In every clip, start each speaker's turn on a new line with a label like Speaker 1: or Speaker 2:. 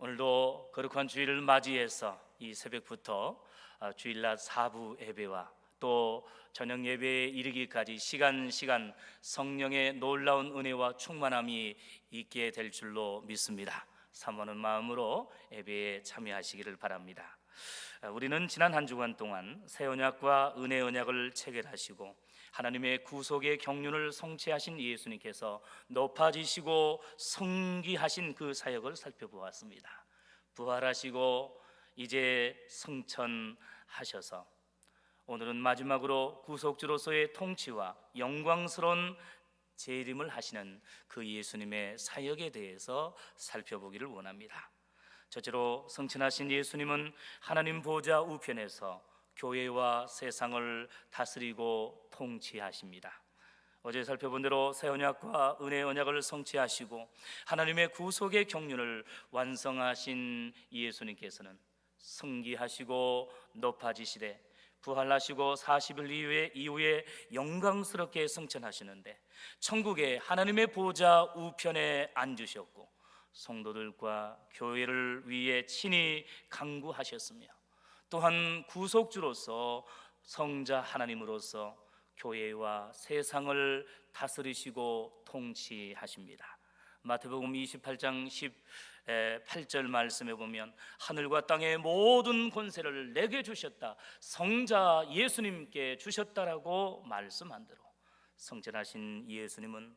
Speaker 1: 오늘도 거룩한 주일을 맞이해서 이 새벽부터 주일낮 사부 예배와 또 저녁 예배에 이르기까지 시간 성령의 놀라운 은혜와 충만함이 있게 될 줄로 믿습니다. 사모하는 마음으로 예배에 참여하시기를 바랍니다. 우리는 지난 한 주간 동안 새 언약과 은혜 언약을 체결하시고 하나님의 구속의 경륜을 성취하신 예수님께서 높아지시고 성기하신 그 사역을 살펴보았습니다. 부활하시고 이제 승천하셔서 오늘은 마지막으로 구속주로서의 통치와 영광스러운 재림을 하시는 그 예수님의 사역에 대해서 살펴보기를 원합니다. 첫째로 승천하신 예수님은 하나님 보좌 우편에서 교회와 세상을 다스리고 통치하십니다. 어제 살펴본 대로 새 언약과 은혜 언약을 성취하시고 하나님의 구속의 경륜을 완성하신 예수님께서는 승기하시고 높아지시되 부활하시고 40일 이후에 영광스럽게 승천하시는데 천국의 하나님의 보좌 우편에 앉으셨고 성도들과 교회를 위해 친히 간구하셨으며 또한 구속주로서 성자 하나님으로서 교회와 세상을 다스리시고 통치하십니다. 마태복음 28장 18절 말씀에 보면 하늘과 땅의 모든 권세를 내게 주셨다, 성자 예수님께 주셨다라고 말씀한 대로 성천하신 예수님은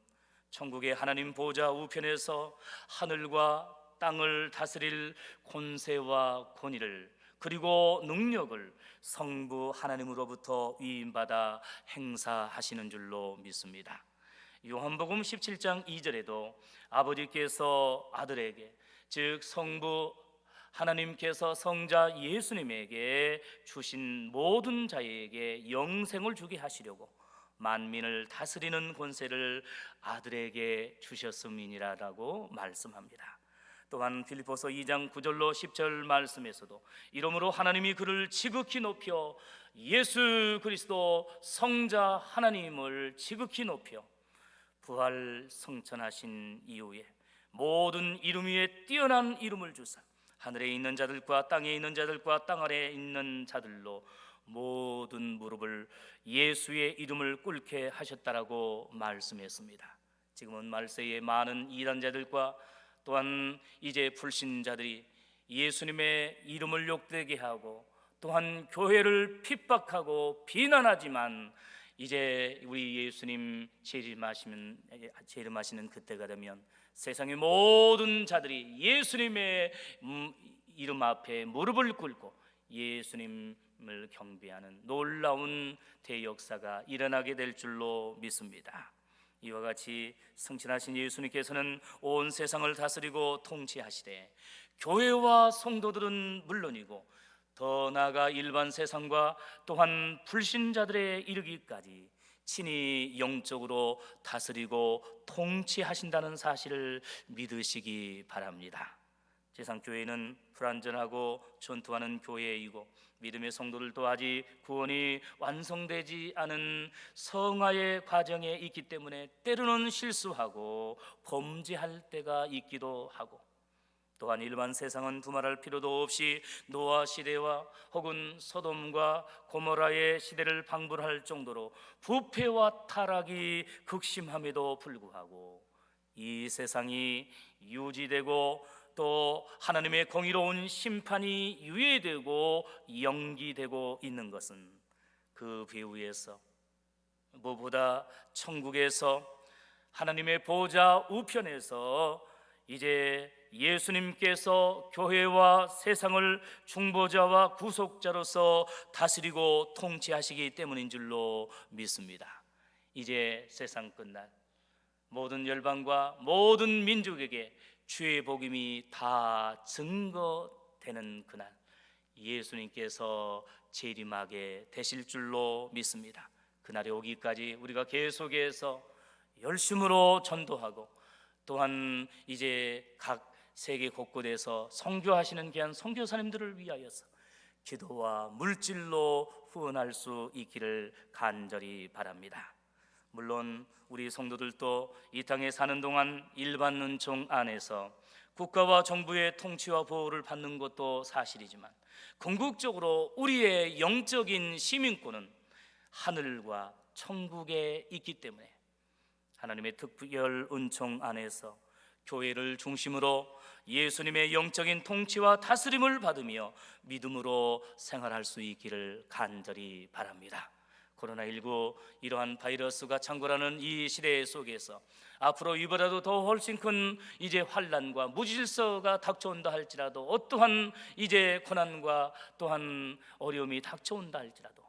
Speaker 1: 천국의 하나님 보좌 우편에서 하늘과 땅을 다스릴 권세와 권위를 그리고 능력을 성부 하나님으로부터 위임받아 행사하시는 줄로 믿습니다. 요한복음 17장 2절에도 아버지께서 아들에게, 즉 성부 하나님께서 성자 예수님에게 주신 모든 자에게 영생을 주게 하시려고 만민을 다스리는 권세를 아들에게 주셨음이니라라고 말씀합니다. 또한 빌립보서 2장 9절로 10절 말씀에서도 이러므로 하나님이 그를 지극히 높여 예수 그리스도 성자 하나님을 지극히 높여 부활 승천하신 이후에 모든 이름 위에 뛰어난 이름을 주사 하늘에 있는 자들과 땅에 있는 자들과 땅 아래에 있는 자들로 모든 무릎을 예수의 이름을 꿇게 하셨다라고 말씀했습니다. 지금은 말세에 많은 이단자들과 또한 이제 불신자들이 예수님의 이름을 욕되게 하고 또한 교회를 핍박하고 비난하지만 이제 우리 예수님 재림하시는 그때가 되면 세상의 모든 자들이 예수님의 이름 앞에 무릎을 꿇고 예수님을 경배하는 놀라운 대역사가 일어나게 될 줄로 믿습니다. 이와 같이 승천하신 예수님께서는 온 세상을 다스리고 통치하시되 교회와 성도들은 물론이고 더 나아가 일반 세상과 또한 불신자들에 이르기까지 친히 영적으로 다스리고 통치하신다는 사실을 믿으시기 바랍니다. 세상교회는 불완전하고 전투하는 교회이고 믿음의 성도들도 아직 구원이 완성되지 않은 성화의 과정에 있기 때문에 때로는 실수하고 범죄할 때가 있기도 하고 또한 일반 세상은 두말할 필요도 없이 노아 시대와 혹은 소돔과 고모라의 시대를 방불할 정도로 부패와 타락이 극심함에도 불구하고 이 세상이 유지되고 또 하나님의 공의로운 심판이 유예되고 연기되고 있는 것은 그 배후에서 무엇보다 천국에서 하나님의 보좌 우편에서 이제 예수님께서 교회와 세상을 중보자와 구속자로서 다스리고 통치하시기 때문인 줄로 믿습니다. 이제 세상 끝날 모든 열방과 모든 민족에게 주의 복음이 다 증거되는 그날 예수님께서 재림하게 되실 줄로 믿습니다. 그날이 오기까지 우리가 계속해서 열심으로 전도하고 또한 이제 각 세계 곳곳에서 선교하시는 귀한 선교사님들을 위하여서 기도와 물질로 후원할 수 있기를 간절히 바랍니다. 물론 우리 성도들도 이 땅에 사는 동안 일반 은총 안에서 국가와 정부의 통치와 보호를 받는 것도 사실이지만 궁극적으로 우리의 영적인 시민권은 하늘과 천국에 있기 때문에 하나님의 특별 은총 안에서 교회를 중심으로 예수님의 영적인 통치와 다스림을 받으며 믿음으로 생활할 수 있기를 간절히 바랍니다. 코로나19 이러한 바이러스가 창궐하는 이 시대 속에서 앞으로 이보다도 더 훨씬 큰 이제 환난과 무질서가 닥쳐온다 할지라도, 어떠한 이제 고난과 또한 어려움이 닥쳐온다 할지라도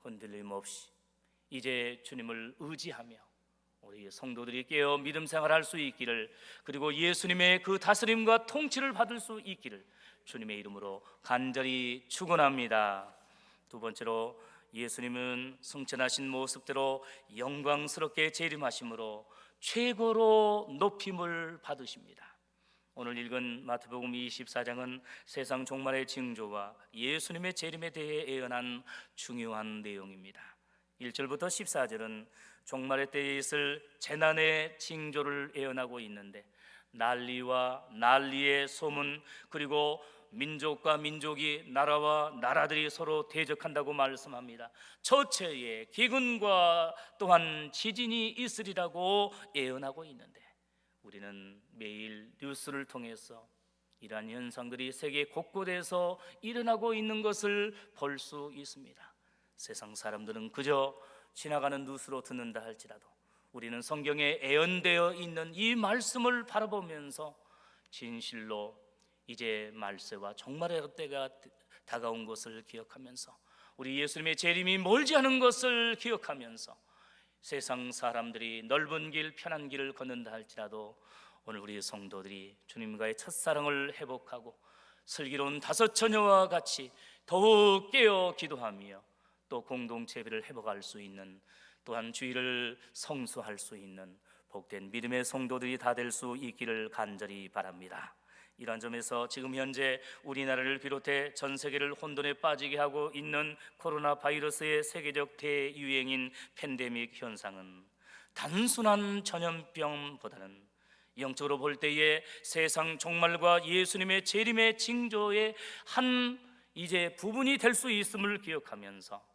Speaker 1: 흔들림 없이 이제 주님을 의지하며 우리 성도들이 깨어 믿음 생활할 수 있기를, 그리고 예수님의 그 다스림과 통치를 받을 수 있기를 주님의 이름으로 간절히 축원합니다. 두 번째로, 예수님은 승천하신 모습대로 영광스럽게 재림하심으로 최고로 높임을 받으십니다. 오늘 읽은 마태복음 24장은 세상 종말의 징조와 예수님의 재림에 대해 예언한 중요한 내용입니다. 1절부터 14절은 종말의 때에 있을 재난의 징조를 예언하고 있는데, 난리와 난리의 소문, 그리고 민족과 민족이, 나라와 나라들이 서로 대적한다고 말씀합니다. 처처에 기근과 또한 지진이 있으리라고 예언하고 있는데, 우리는 매일 뉴스를 통해서 이러한 현상들이 세계 곳곳에서 일어나고 있는 것을 볼 수 있습니다. 세상 사람들은 그저 지나가는 뉴스로 듣는다 할지라도 우리는 성경에 예언되어 있는 이 말씀을 바라보면서 진실로 이제 말세와 종말의 때가 다가온 것을 기억하면서, 우리 예수님의 재림이 멀지 않은 것을 기억하면서 세상 사람들이 넓은 길, 편한 길을 걷는다 할지라도 오늘 우리 성도들이 주님과의 첫사랑을 회복하고 슬기로운 다섯 처녀와 같이 더욱 깨어 기도하며 또 공동체를 회복할 수 있는, 또한 주의를 성수할 수 있는 복된 믿음의 성도들이 다 될 수 있기를 간절히 바랍니다. 이러한 점에서 지금 현재 우리나라를 비롯해 전 세계를 혼돈에 빠지게 하고 있는 코로나 바이러스의 세계적 대유행인 팬데믹 현상은 단순한 전염병보다는 영적으로 볼 때에 세상 종말과 예수님의 재림의 징조의 한 이제 부분이 될 수 있음을 기억하면서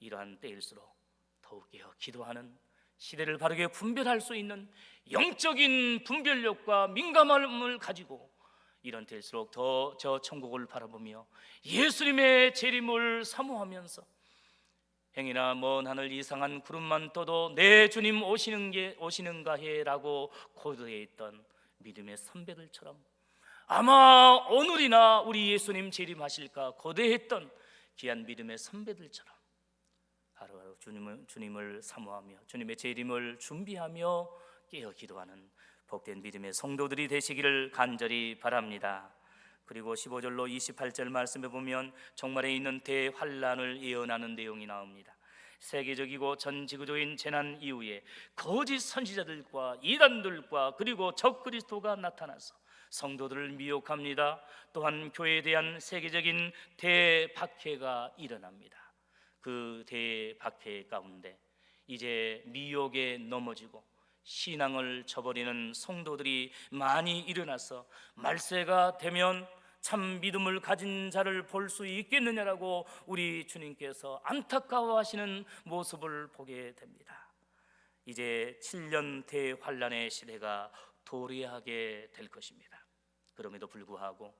Speaker 1: 이러한 때일수록 더욱 깨어 기도하는, 시대를 바르게 분별할 수 있는 영적인 분별력과 민감함을 가지고 이런 때일수록 더 저 천국을 바라보며 예수님의 재림을 사모하면서 행이나 먼 하늘 이상한 구름만 떠도 내 주님 오시는가 해라고 고대해 있던 믿음의 선배들처럼, 아마 오늘이나 우리 예수님 재림하실까 고대했던 귀한 믿음의 선배들처럼 하루하루 주님을 사모하며 주님의 재림을 준비하며 깨어 기도하는 복된 믿음의 성도들이 되시기를 간절히 바랍니다. 그리고 15절로 28절 말씀에 보면 종말에 있는 대환란을 예언하는 내용이 나옵니다. 세계적이고 전 지구적인 재난 이후에 거짓 선지자들과 이단들과 그리고 적그리스도가 나타나서 성도들을 미혹합니다. 또한 교회에 대한 세계적인 대박해가 일어납니다. 그 대박해 가운데 이제 미혹에 넘어지고 신앙을 저버리는 성도들이 많이 일어나서 말세가 되면 참 믿음을 가진 자를 볼 수 있겠느냐라고 우리 주님께서 안타까워하시는 모습을 보게 됩니다. 이제 7년 대환란의 시대가 도래하게 될 것입니다. 그럼에도 불구하고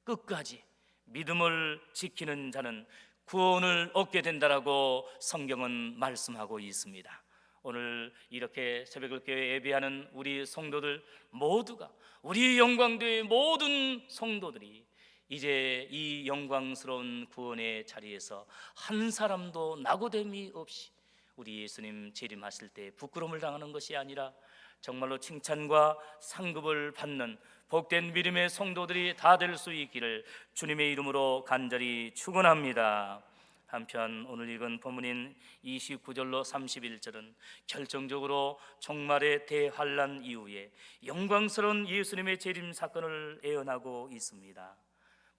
Speaker 1: 끝까지 믿음을 지키는 자는 구원을 얻게 된다라고 성경은 말씀하고 있습니다. 오늘 이렇게 새벽을교회 예배하는 우리 성도들 모두가, 우리 영광교회 모든 성도들이 이제 이 영광스러운 구원의 자리에서 한 사람도 낙오됨이 없이 우리 예수님 재림하실 때 부끄러움을 당하는 것이 아니라 정말로 칭찬과 상급을 받는 복된 믿음의 성도들이 다 될 수 있기를 주님의 이름으로 간절히 축원합니다. 한편 오늘 읽은 본문인 29절로 31절은 결정적으로 종말의 대환란 이후에 영광스러운 예수님의 재림 사건을 예언하고 있습니다.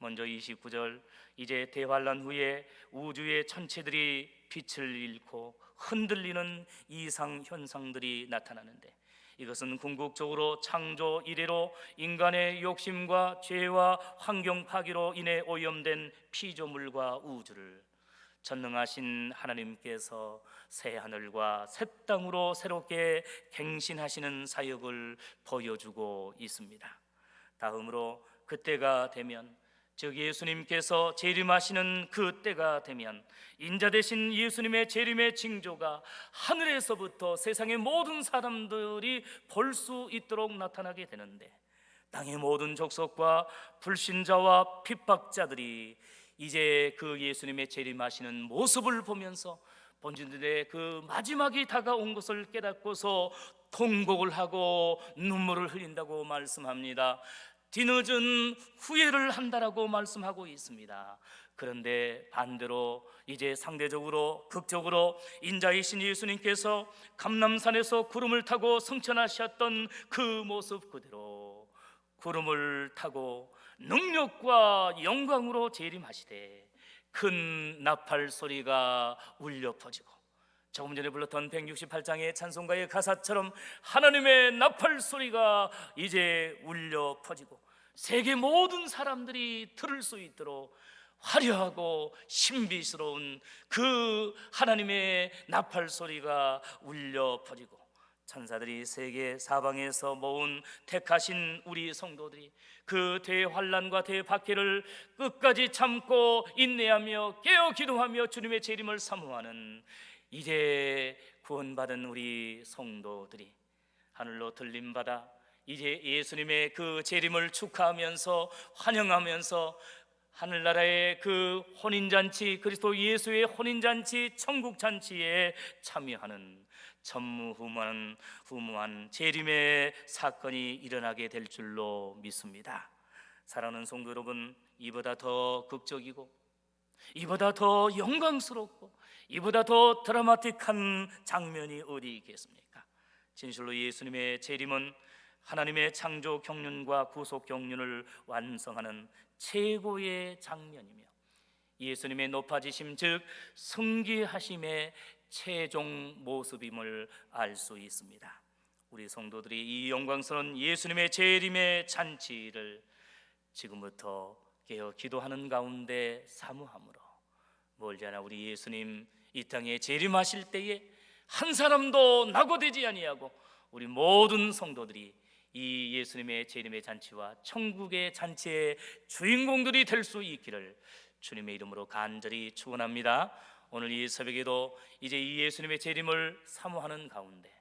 Speaker 1: 먼저 29절, 이제 대환란 후에 우주의 천체들이 빛을 잃고 흔들리는 이상 현상들이 나타나는데, 이것은 궁극적으로 창조 이래로 인간의 욕심과 죄와 환경 파괴로 인해 오염된 피조물과 우주를 전능하신 하나님께서 새 하늘과 새 땅으로 새롭게 갱신하시는 사역을 보여주고 있습니다. 다음으로 그때가 되면, 즉 예수님께서 재림하시는 그때가 되면 인자 되신 예수님의 재림의 징조가 하늘에서부터 세상의 모든 사람들이 볼 수 있도록 나타나게 되는데, 땅의 모든 족속과 불신자와 핍박자들이 이제 그 예수님의 재림하시는 모습을 보면서 본인들의 그 마지막이 다가온 것을 깨닫고서 통곡을 하고 눈물을 흘린다고 말씀합니다. 뒤늦은 후회를 한다라고 말씀하고 있습니다. 그런데 반대로 이제 상대적으로 극적으로 인자이신 예수님께서 감람산에서 구름을 타고 승천하셨던 그 모습 그대로 구름을 타고 능력과 영광으로 재림하시되 큰 나팔 소리가 울려 퍼지고, 조금 전에 불렀던 168장의 찬송가의 가사처럼 하나님의 나팔 소리가 이제 울려 퍼지고 세계 모든 사람들이 들을 수 있도록 화려하고 신비스러운 그 하나님의 나팔 소리가 울려 퍼지고, 천사들이 세계 사방에서 모은 택하신 우리 성도들이 그 대환란과 대박해를 끝까지 참고 인내하며 깨어 기도하며 주님의 재림을 사모하는 이제 구원받은 우리 성도들이 하늘로 들림받아 이제 예수님의 그 재림을 축하하면서 환영하면서 하늘나라의 그 혼인잔치, 그리스도 예수의 혼인잔치, 천국잔치에 참여하는 전무후무한 재림의 사건이 일어나게 될 줄로 믿습니다. 사랑하는 성도 여러분, 이보다 더 극적이고 이보다 더 영광스럽고 이보다 더 드라마틱한 장면이 어디 있겠습니까? 진실로 예수님의 재림은 하나님의 창조 경륜과 구속 경륜을 완성하는 최고의 장면이며 예수님의 높아지심, 즉 승귀하심의 최종 모습임을 알 수 있습니다. 우리 성도들이 이 영광스러운 예수님의 재림의 잔치를 지금부터 깨어 기도하는 가운데 사모함으로, 멀지 않아 우리 예수님 이 땅에 재림하실 때에 한 사람도 낙오되지 아니하고 우리 모든 성도들이 이 예수님의 재림의 잔치와 천국의 잔치의 주인공들이 될 수 있기를 주님의 이름으로 간절히 축원합니다. 오늘 이 새벽에도 이제 이 예수님의 재림을 사모하는 가운데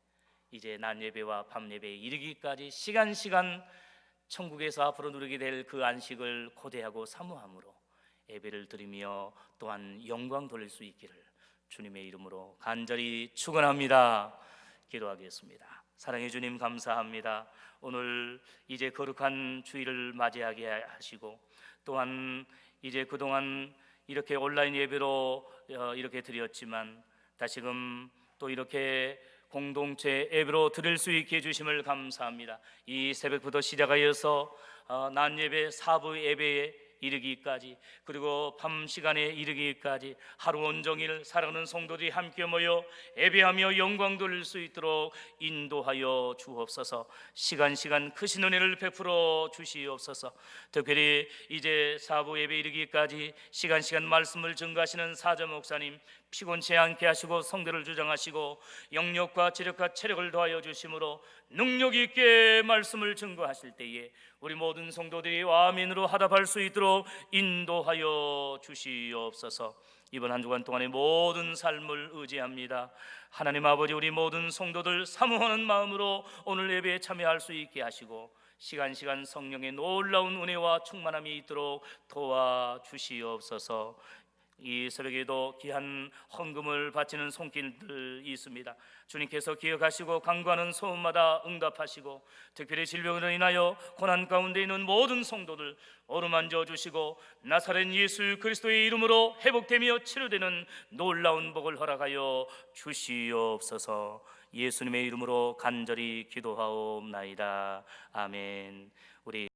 Speaker 1: 이제 낮 예배와 밤 예배에 이르기까지 시간 천국에서 앞으로 누리게 될 그 안식을 고대하고 사모함으로 예배를 드리며 또한 영광 돌릴 수 있기를 주님의 이름으로 간절히 축원합니다. 기도하겠습니다. 사랑해 주님, 감사합니다. 오늘 이제 거룩한 주일을 맞이하게 하시고 또한 이제 그동안 이렇게 온라인 예배로 이렇게 드렸지만 다시금 또 이렇게 공동체 예배로 드릴 수 있게 해주심을 감사합니다. 이 새벽부터 시작하여서 낮 예배, 사부 예배에 이르기까지, 그리고 밤 시간에 이르기까지 하루 온종일 사랑하는 성도들이 함께 모여 예배하며 영광 돌릴 수 있도록 인도하여 주옵소서. 시간 크신 은혜를 베풀어 주시옵소서. 특별히 이제 사부 예배 이르기까지 시간 말씀을 증거하시는 사저 목사님 피곤치 않게 하시고 성대를 주장하시고 영력과 지력과 체력을 더하여 주심으로 능력 있게 말씀을 증거하실 때에 우리 모든 성도들이 아멘으로 화답할 수 있도록 인도하여 주시옵소서. 이번 한 주간 동안의 모든 삶을 의지합니다. 하나님 아버지, 우리 모든 성도들 사모하는 마음으로 오늘 예배에 참여할 수 있게 하시고 시간 성령의 놀라운 은혜와 충만함이 있도록 도와주시옵소서. 이 새벽에도 귀한 헌금을 바치는 손길들 있습니다. 주님께서 기억하시고 간구하는 소원마다 응답하시고 특별히 질병으로 인하여 고난 가운데 있는 모든 성도들 어루만져 주시고 나사렛 예수 그리스도의 이름으로 회복되며 치료되는 놀라운 복을 허락하여 주시옵소서. 예수님의 이름으로 간절히 기도하옵나이다. 아멘. 우리